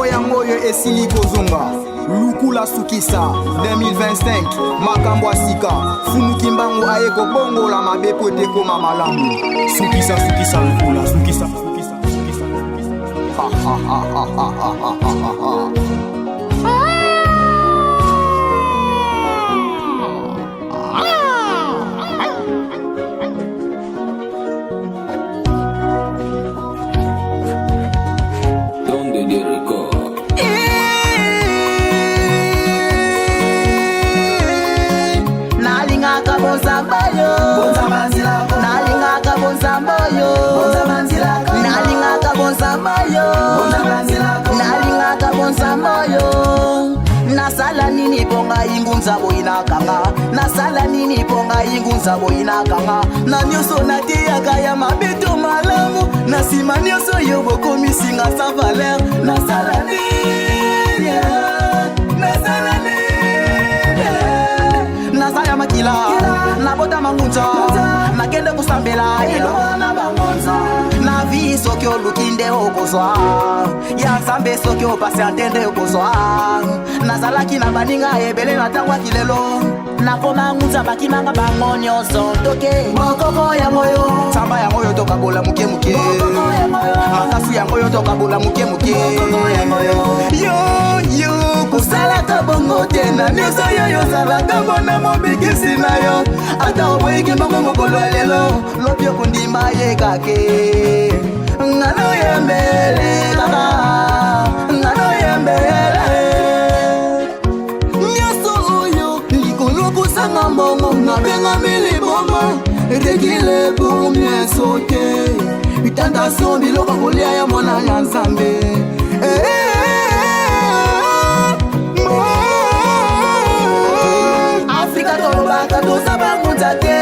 Mokoko ya moyo esili kozonga. Lukula sukisa 2025 makambo asika fumuki mbangu aye kobongo la mabepo te koma malamu. Sukisa sukisa lukula sukisa sukisa sukisa. Ha ha ha ha ha ha ha ha. Nasala nini ponga ingunza boinakanga. Nasala nini ponga ingunza boinakanga. Na nyoso natia kaya mabeto malamu. Nasima nyoso yoboko misinga sa valeur. Nasala nini, nasala nini. Nasaya makila, nabota mangunza. Nakende kusambela ilo na bangonza. Na vi sokyo lukinde okozwa. Ya zambe sokyo pasi atende okozwa. Nazalaki na baninga ebele na tangwa kilelo. Nakoma ngunza bakimanga bango nyonso toke. Mokoko ya moyo, samba ya moyo toka bola muke muke. Mokoko ya moyo, makasu ya moyo toka bola muke muke. Mokoko ya moyo, yo kusala kabongo tena. Nyoso yo sala kabona mobikisi na yo. Ata oboike mbango mokolo lelo. Lopio kundima ye kake. Ngano yembele kaka, ngano yembele. Nyoso oyo likolo kusanga mbongo nabenga mili bongo. Rekile pour mieux sauter. Tentation biloko kolia ya mwana ya Nzambe. Afrika tolobaka tosaba ngunzate.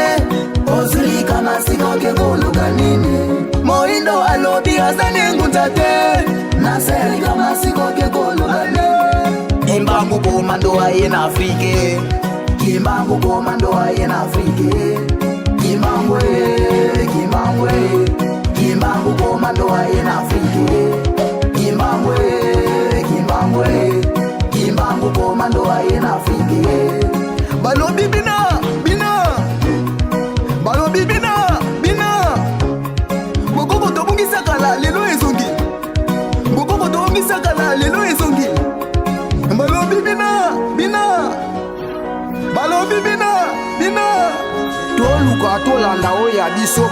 Ozulika masiko ke koluka nini. Moindo alobi azani ngunzate. Naselika masiko ke koluka nini. Imbangu komando aye na Afrique. Kimbangu komando aye na Afrique. Kimbangu